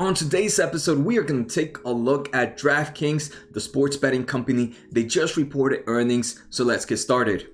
On today's episode, we are going to take a look at Draftkings, the sports betting company. They just reported earnings, so let's get started.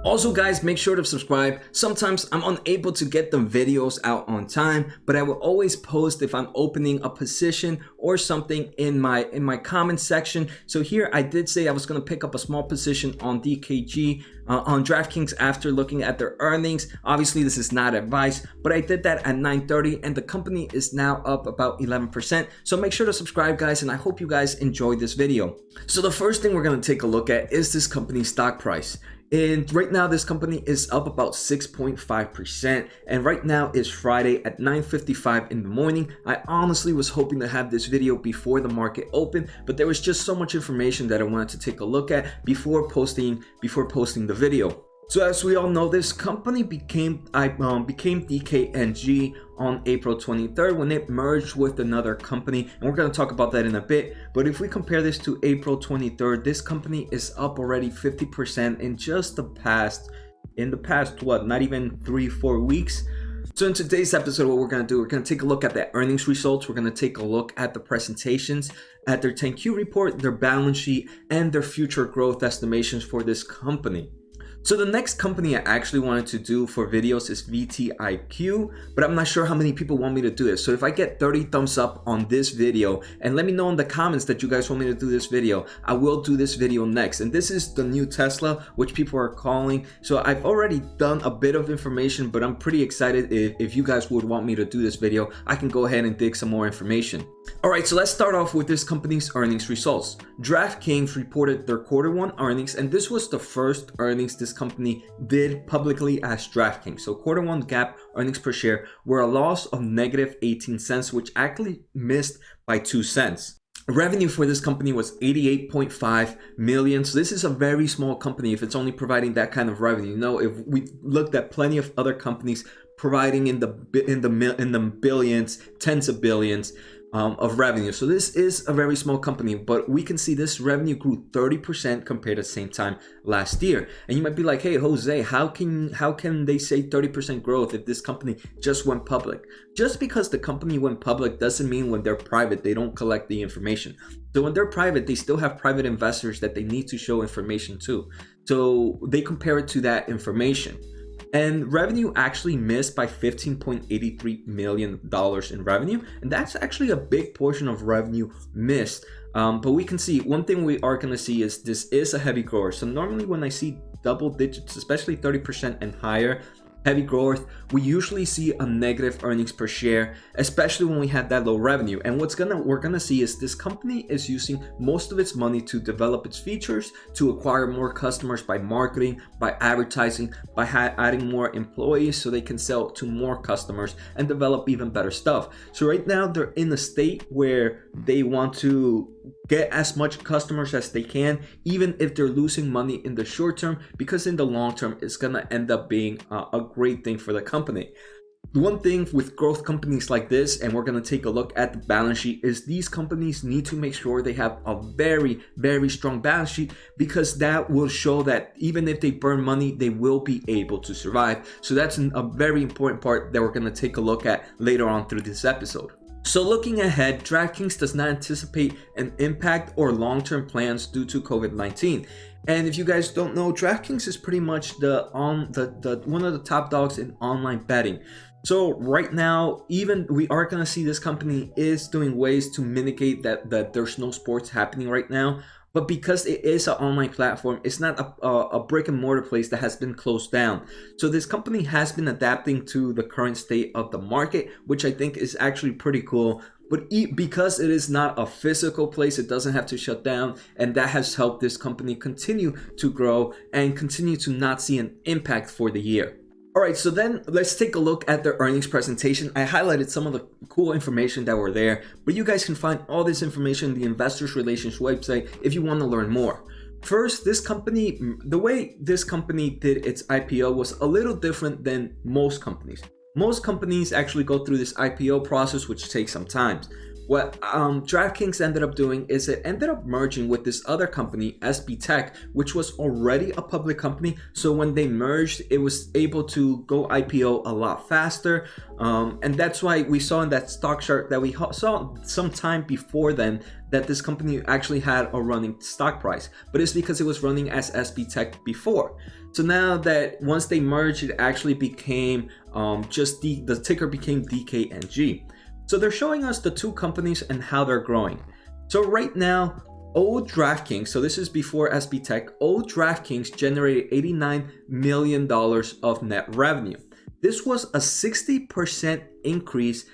Also guys, make sure to subscribe. Sometimes I'm unable to get the videos out on time, but I will always post if I'm opening a position or something in my comment section. So here I did say I was going to pick up a small position on DKG on Draftkings after looking at their earnings. Obviously this is not advice, but I did that at 9:30 and the company is now up about 11%. So make sure to subscribe guys, and I hope you guys enjoyed this video. So the first thing we're going to take a look at is this company's stock price. And right now this company is up about 6.5%, and right now is Friday at 9:55 in the morning. I honestly was hoping to have this video before the market opened, but there was just so much information that I wanted to take a look at before posting the video. So as we all know, this company became DKNG on April 23rd when it merged with another company, and we're going to talk about that in a bit. But if we compare this to April 23rd, this company is up already 50% in just the past what, not even 3-4 weeks. So in today's episode, what we're going to do, we're going to take a look at the earnings results. We're going to take a look at the presentations, at their 10Q report, their balance sheet, and their future growth estimations for this company. So the next company I actually wanted to do for videos is VTIQ, but I'm not sure how many people want me to do this. So if I get 30 thumbs up on this video, and let me know in the comments that you guys want me to do this video, I will do this video next. And this is the new Tesla, which people are calling. So I've already done a bit of information, but I'm pretty excited if you guys would want me to do this video, I can go ahead and dig some more information. All right, so let's start off with this company's earnings results. Draftkings reported their Q1 earnings, and this was the first earnings this company did publicly as Draftkings. So Q1 GAAP earnings per share were a loss of negative 18 cents, which actually missed by 2 cents. Revenue for this company was 88.5 million. So this is a very small company if it's only providing that kind of revenue. You know, if we looked at plenty of other companies providing in the billions, tens of billions of revenue. So this is a very small company, but we can see this revenue grew 30% compared to the same time last year. And you might be like, hey Jose, how can they say 30% growth if this company just went public? Just because the company went public doesn't mean when they're private they don't collect the information. So when they're private, they still have private investors that they need to show information to. So they compare it to that information. And revenue actually missed by $15.83 million in revenue. And that's actually a big portion of revenue missed. But we can see one thing we are going to see is this is a heavy grower. So normally when I see double digits, especially 30% and higher, heavy growth, we usually see a negative earnings per share, especially when we have that low revenue. And we're gonna see is this company is using most of its money to develop its features, to acquire more customers by marketing, by advertising, by adding more employees so they can sell to more customers and develop even better stuff. So right now they're in a state where they want to get as much customers as they can, even if they're losing money in the short term, because in the long term it's gonna end up being a great thing for the company. One thing with growth companies like this, and we're going to take a look at the balance sheet, is these companies need to make sure they have a very, very strong balance sheet, because that will show that even if they burn money, they will be able to survive. So that's a very important part that we're going to take a look at later on through this episode. So looking ahead, Draftkings does not anticipate an impact or long-term plans due to COVID-19. And if you guys don't know, Draftkings is pretty much one of the top dogs in online betting. So right now, even we are going to see this company is doing ways to mitigate that there's no sports happening right now. But because it is an online platform, it's not a brick and mortar place that has been closed down. So this company has been adapting to the current state of the market, which I think is actually pretty cool. But because it is not a physical place, it doesn't have to shut down. And that has helped this company continue to grow and continue to not see an impact for the year. All right, so then let's take a look at their earnings presentation. I highlighted some of the cool information that were there, but you guys can find all this information in the Investors Relations website if you want to learn more. First, this company, the way this company did its IPO was a little different than most companies. Most companies actually go through this IPO process, which takes some time. What DraftKings ended up doing is it ended up merging with this other company, SB Tech, which was already a public company. So when they merged, it was able to go IPO a lot faster. And that's why we saw in that stock chart that we saw some time before then that this company actually had a running stock price, but it's because it was running as SB Tech before. So now that once they merged, it actually became the ticker became DKNG. So they're showing us the two companies and how they're growing. So right now, old DraftKings, so this is before SB Tech, old DraftKings generated $89 million of net revenue. This was a 60% increase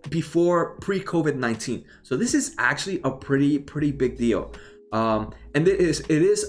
before pre-COVID-19. So this is actually a pretty big deal. And it is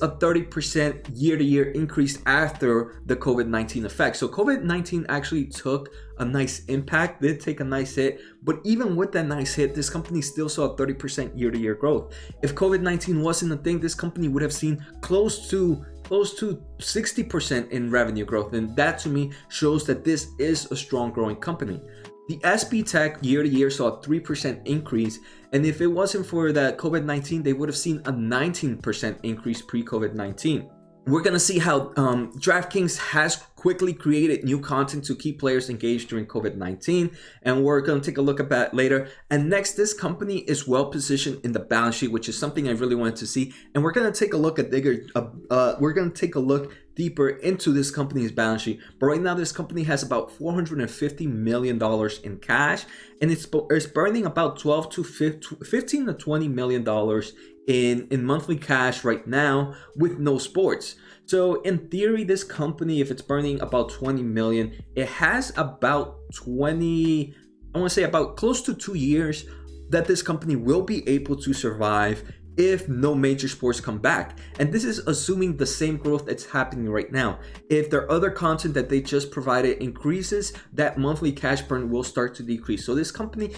a 30% year-to-year increase after the COVID-19 effect. So COVID-19 actually took a nice impact, did take a nice hit, but even with that nice hit, this company still saw 30% year-to-year growth. If COVID-19 wasn't a thing, this company would have seen close to 60% in revenue growth, and that to me shows that this is a strong growing company. The SB Tech year-to-year saw a 3% increase, and if it wasn't for that COVID-19, they would have seen a 19% increase pre-COVID-19. We're going to see how DraftKings has quickly created new content to keep players engaged during COVID-19, and we're going to take a look at that later. And next, this company is well positioned in the balance sheet, which is something I really wanted to see, and we're going to take a look at deeper into this company's balance sheet. But right now, this company has about $450 million in cash, and it's burning about $15 to $20 million in monthly cash right now with no sports. So in theory, this company, if it's burning about 20 million, it has about about close to 2 years that this company will be able to survive if no major sports come back. And this is assuming the same growth that's happening right now. If their other content that they just provided increases, that monthly cash burn will start to decrease. So this company,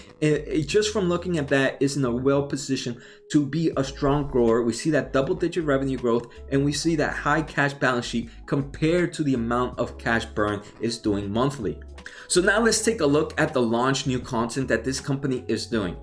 just from looking at that, is in a well position to be a strong grower. We see that double-digit revenue growth, and we see that high cash balance sheet compared to the amount of cash burn is doing monthly. So now let's take a look at the launch new content that this company is doing.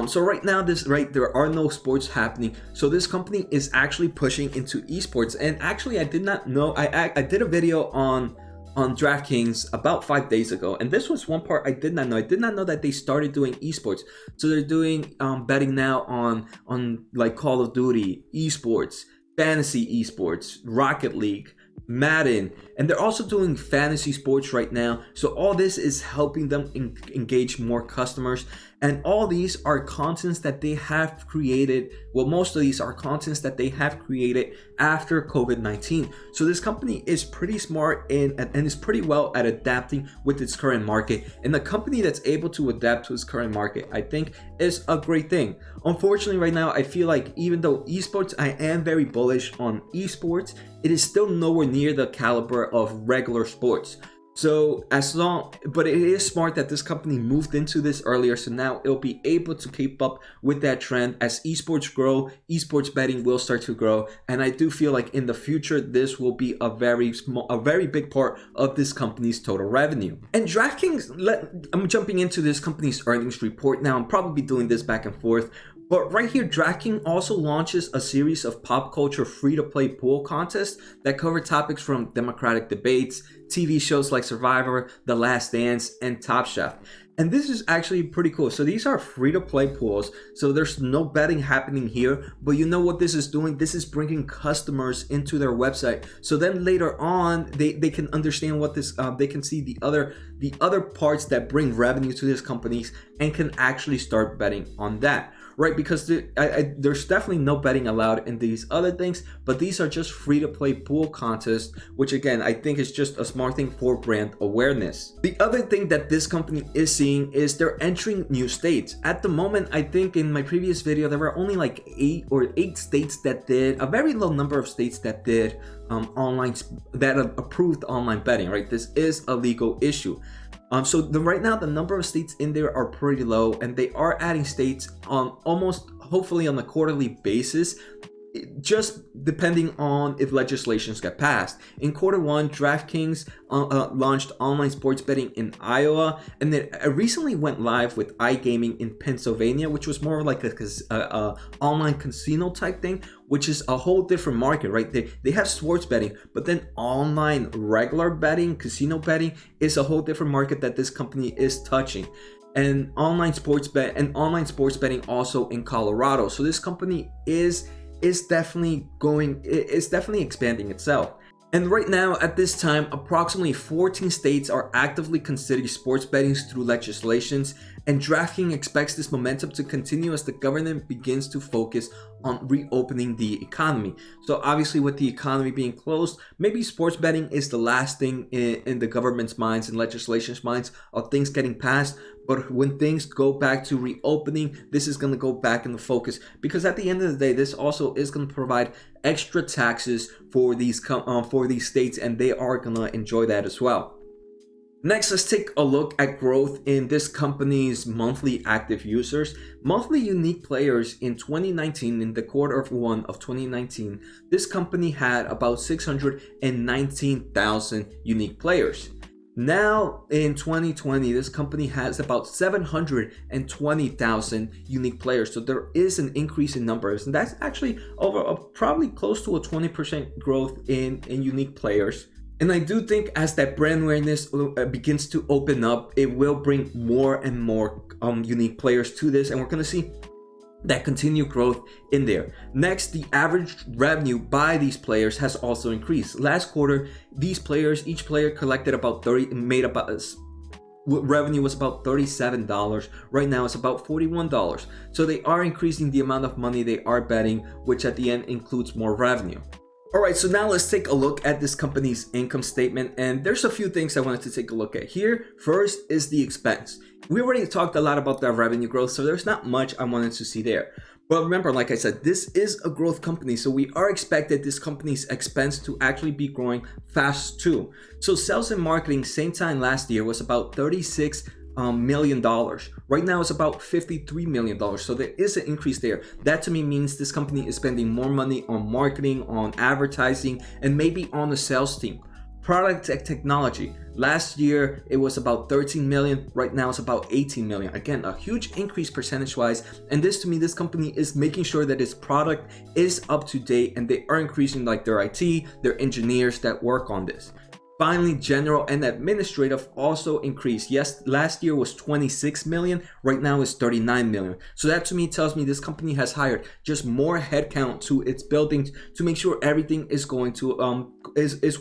So right now, there are no sports happening. So this company is actually pushing into esports. And actually, I did not know. I did a video on DraftKings about 5 days ago, and this was one part I did not know. I did not know that they started doing esports. So they're doing betting now on like Call of Duty esports, fantasy esports, Rocket League, Madden, and they're also doing fantasy sports right now. So all this is helping them engage more customers, and all these are contents that they have created. Well, most of these are contents that they have created after COVID-19. So this company is pretty smart and is pretty well at adapting with its current market, and the company that's able to adapt to its current market, I think, is a great thing. Unfortunately, right now, I feel like even though esports, I am very bullish on esports, it is still nowhere near the caliber of regular sports. So but it is smart that this company moved into this earlier, so now it'll be able to keep up with that trend. As esports grow, esports betting will start to grow, and I do feel like in the future this will be a very big part of this company's total revenue. And DraftKings, I'm jumping into this company's earnings report now. I'm probably doing this back and forth, but right here, DraftKings also launches a series of pop culture free-to-play pool contests that cover topics from democratic debates, TV shows like Survivor, The Last Dance, and Top Chef. And this is actually pretty cool. So these are free-to-play pools, so there's no betting happening here. But you know what this is doing? This is bringing customers into their website. So then later on, they can understand what this. They can see the other parts that bring revenue to these companies and can actually start betting on that. Right, because there's definitely no betting allowed in these other things, but these are just free-to-play pool contests, which again, I think is just a smart thing for brand awareness. The other thing that this company is seeing is they're entering new states. At the moment, I think in my previous video, there were only like 8 states that did, a very low number of states that did approved online betting, right? This is a legal issue. Right now, the number of states in there are pretty low, and they are adding states on hopefully on a quarterly basis. just depending on if legislations get passed. In Q1, DraftKings launched online sports betting in Iowa, and then it recently went live with iGaming in Pennsylvania, which was more like a online casino type thing, which is a whole different market, right? They have sports betting, but then online regular betting, casino betting is a whole different market that this company is touching. And online sports betting also in Colorado. So this company is definitely expanding itself. And right now, at this time, approximately 14 states are actively considering sports betting through legislations, and DraftKings expects this momentum to continue as the government begins to focus on reopening the economy. So obviously, with the economy being closed, maybe sports betting is the last thing in the government's minds and legislation's minds of things getting passed. But when things go back to reopening, this is going to go back in the focus, because at the end of the day, this also is going to provide extra taxes for these states, and they are going to enjoy that as well. Next, let's take a look at growth in this company's monthly active users. Monthly unique players in 2019, in the Q1 of 2019, this company had about 619,000 unique players. Now in 2020, this company has about 720,000 unique players. So there is an increase in numbers, and that's actually probably close to a 20% growth in unique players. And I do think as that brand awareness begins to open up, it will bring more and more unique players to this, and we're going to see that continued growth in there. Next, the average revenue by these players has also increased. Last quarter, each player collected about revenue was about $37. Right now it's about $41. So they are increasing the amount of money they are betting, which at the end includes more revenue. Alright, so now let's take a look at this company's income statement, and there's a few things I wanted to take a look at here. First is the expense. We already talked a lot about the revenue growth, so there's not much I wanted to see there. But remember, like I said, this is a growth company, so we are expected this company's expense to actually be growing fast too. So sales and marketing, same time last year, was about $36 million. Right now it's about $53 million. So there is an increase there. That to me means this company is spending more money on marketing, on advertising, and maybe on the sales team. Product and technology. Last year it was about 13 million. Right now it's about 18 million. Again, a huge increase percentage wise. And this to me, this company is making sure that its product is up to date, and they are increasing like their IT, their engineers that work on this. Finally, general and administrative also increased. Yes, last year was 26 million. Right now is 39 million. So that to me tells me this company has hired just more headcount to its buildings to make sure everything is going to is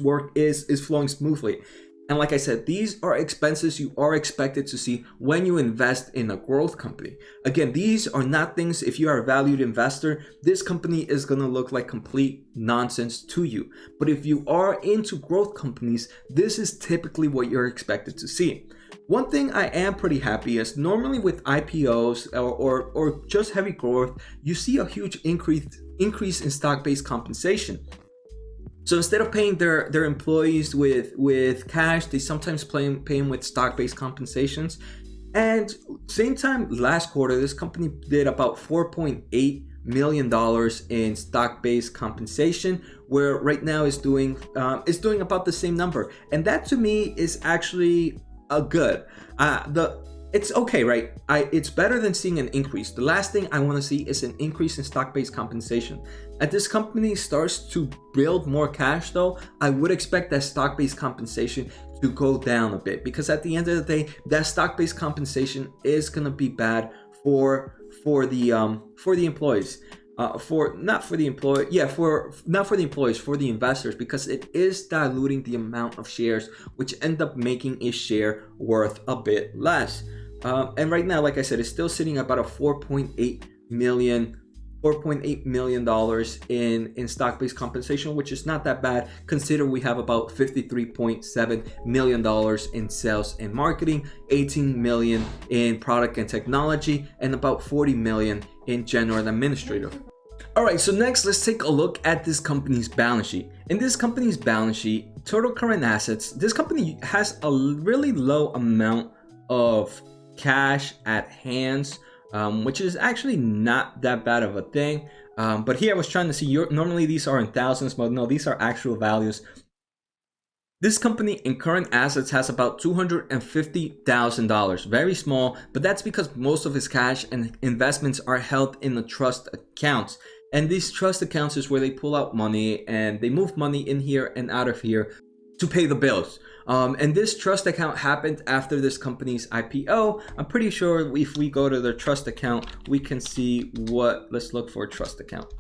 flowing smoothly. And like I said, these are expenses you are expected to see when you invest in a growth company. Again, these are not things, if you are a valued investor, this company is going to look like complete nonsense to you. But if you are into growth companies, this is typically what you're expected to see. One thing I am pretty happy is normally with IPOs or just heavy growth, you see a huge increase in stock-based compensation. So instead of paying their employees with cash, they sometimes pay them with stock-based compensations. And same time last quarter, this company did about $4.8 million in stock-based compensation, where right now is doing about the same number. And that to me is actually a good. It's okay, right? It's better than seeing an increase. The last thing I want to see is an increase in stock-based compensation. As this company starts to build more cash though, I would expect that stock-based compensation to go down a bit, because at the end of the day, that stock-based compensation is going to be bad for the employees. For the investors, because it is diluting the amount of shares, which end up making a share worth a bit less. And right now, like I said, it's still sitting about a $4.8 million in stock-based compensation, which is not that bad. Consider we have about $53.7 million in sales and marketing, 18 million in product and technology, and about 40 million in general and administrative. Alright, so next let's take a look at this company's balance sheet. In this company's balance sheet, total current assets, this company has a really low amount of cash at hands, which is actually not that bad of a thing. But here I was trying to see, normally these are in thousands, but no, these are actual values. This company in current assets has about $250,000, very small, but that's because most of its cash and investments are held in the trust accounts. And these trust accounts is where they pull out money and they move money in here and out of here to pay the bills. And this trust account happened after this company's IPO. I'm pretty sure if we go to their trust account, we can see what, let's look for a trust account.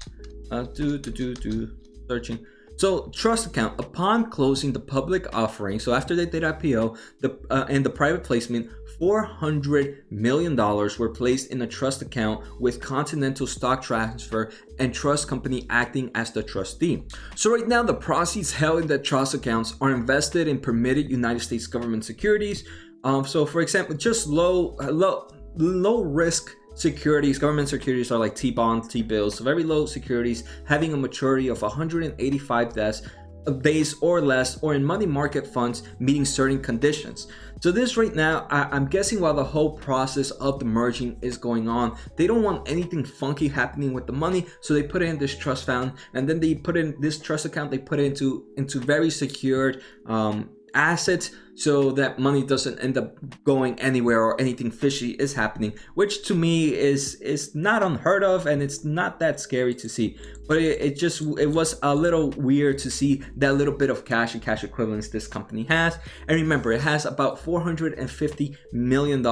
Searching. So trust account, upon closing the public offering, so after they did IPO and the private placement, $400 million were placed in a trust account with Continental Stock Transfer and Trust Company acting as the trustee. So right now the proceeds held in the trust accounts are invested in permitted United States government securities. So for example, just low risk securities, government securities are like T-bonds, T-bills, so very low securities having a maturity of 185 days or less, or in money market funds meeting certain conditions. So this right now, I'm guessing while the whole process of the merging is going on, they don't want anything funky happening with the money, so they put it in this trust fund, and then they put in this trust account, they put it into very secured assets, so that money doesn't end up going anywhere or anything fishy is happening, which to me is not unheard of, and it's not that scary to see. But it was a little weird to see that little bit of cash and cash equivalents this company has. And remember, it has about $450 million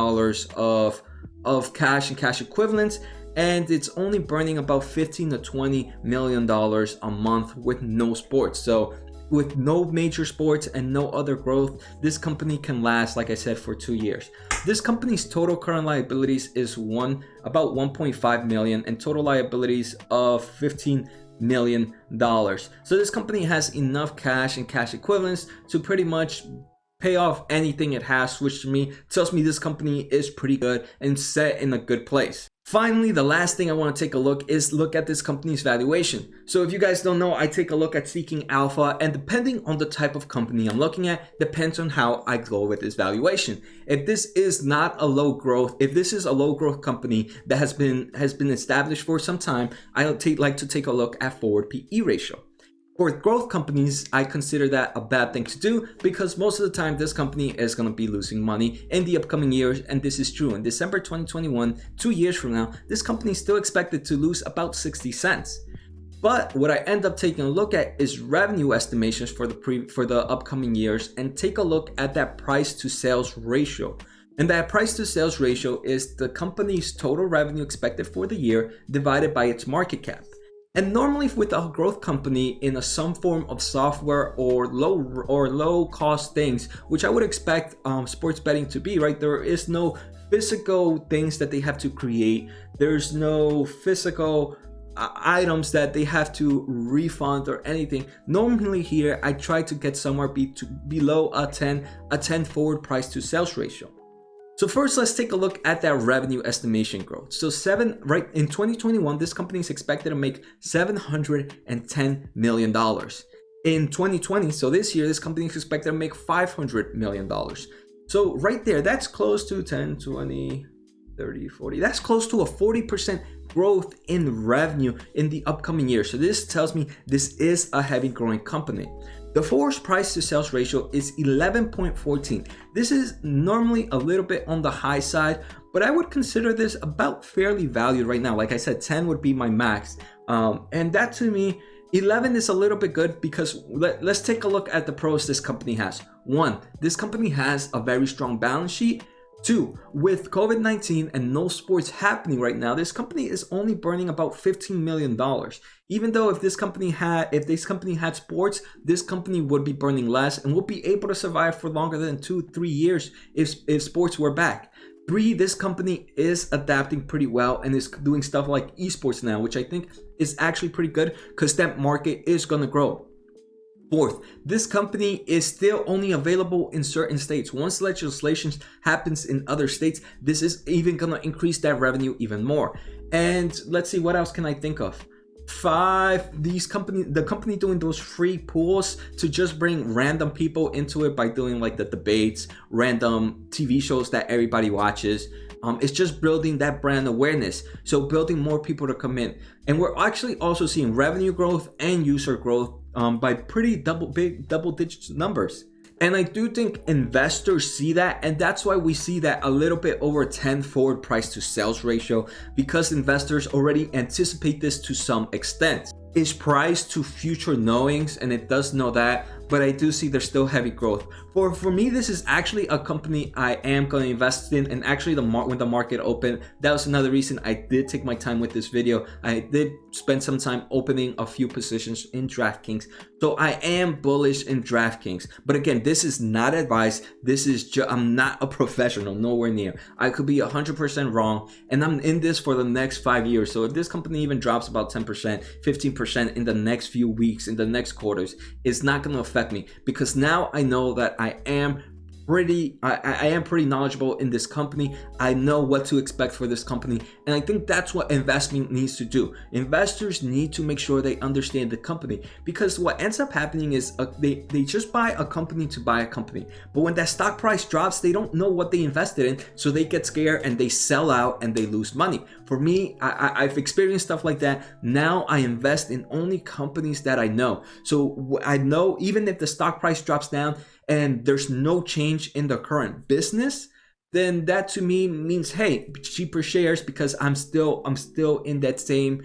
of cash and cash equivalents, and it's only burning about $15 to $20 million a month with no sports. So with no major sports and no other growth, this company can last, like I said, for 2 years. This company's total current liabilities is about 1.5 million and total liabilities of $15 million. So this company has enough cash and cash equivalents to pretty much pay off anything it has, which to me tells me this company is pretty good and set in a good place. Finally, the last thing I want to take a look at this company's valuation. So if you guys don't know, I take a look at Seeking Alpha, and depending on the type of company I'm looking at, depends on how I go with this valuation. If this is not a low growth, if this is a low growth company that has been established for some time, I like to take a look at forward PE ratio. For growth companies, I consider that a bad thing to do because most of the time this company is going to be losing money in the upcoming years, and this is true. In December 2021, 2 years from now, this company is still expected to lose about 60 cents. But what I end up taking a look at is revenue estimations for the upcoming years, and take a look at that price to sales ratio. And that price to sales ratio is the company's total revenue expected for the year divided by its market cap. And normally with a growth company in some form of software or low cost things, which I would expect sports betting to be, right? There is no physical things that they have to create. There's no physical items that they have to refund or anything. Normally here, I try to get somewhere below a 10 forward price to sales ratio. So first, let's take a look at that revenue estimation growth. So right in 2021, this company is expected to make $710 million. In 2020, so this year, this company is expected to make $500 million. So right there, that's close to 10, 20, 30, 40. That's close to a 40% growth in revenue in the upcoming year. So this tells me this is a heavy growing company. The forward price to sales ratio is 11.14. This is normally a little bit on the high side, but I would consider this about fairly valued right now. Like I said, 10 would be my max. And that to me, 11 is a little bit good because let's take a look at the pros this company has. 1, this company has a very strong balance sheet. 2, with COVID-19 and no sports happening right now, this company is only burning about $15 million. Even though if this company had sports, this company would be burning less and would be able to survive for longer than 2-3 years if sports were back. 3, this company is adapting pretty well and is doing stuff like esports now, which I think is actually pretty good because that market is going to grow. 4th, this company is still only available in certain states. Once legislation happens in other states, this is even going to increase that revenue even more. And let's see, what else can I think of? 5, the company doing those free pools to just bring random people into it by doing like the debates, random TV shows that everybody watches. It's just building that brand awareness. So building more people to come in. And we're actually also seeing revenue growth and user growth by pretty big double digit numbers. And I do think investors see that, and that's why we see that a little bit over 10 forward price to sales ratio, because investors already anticipate this to some extent. It's priced to future knowings, and it does know that, but I do see there's still heavy growth. For me, this is actually a company I am going to invest in, and actually when the market opened, that was another reason I did take my time with this video. I did spend some time opening a few positions in Draftkings, so I am bullish in Draftkings. But again, this is not advice. This is I'm not a professional, nowhere near. I could be 100% wrong, and I'm in this for the next 5 years. So if this company even drops about 10%, 15% in the next few weeks, in the next quarters, it's not going to affect me, because now I know that I am pretty knowledgeable in this company. I know what to expect for this company, and I think that's what investment needs to do. Investors need to make sure they understand the company, because what ends up happening is they just buy a company to buy a company, but when that stock price drops, they don't know what they invested in, so they get scared and they sell out and they lose money. For me, I've experienced stuff like that. Now I invest in only companies that I know. So I know even if the stock price drops down and there's no change in the current business, then that to me means, hey, cheaper shares, because I'm still in that same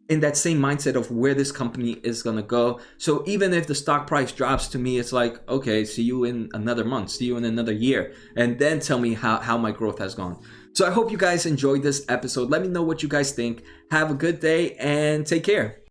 mindset of where this company is gonna go. So even if the stock price drops, to me it's like, okay, see you in another month, see you in another year, and then tell me how my growth has gone. So I hope you guys enjoyed this episode. Let me know what you guys think. Have a good day and take care.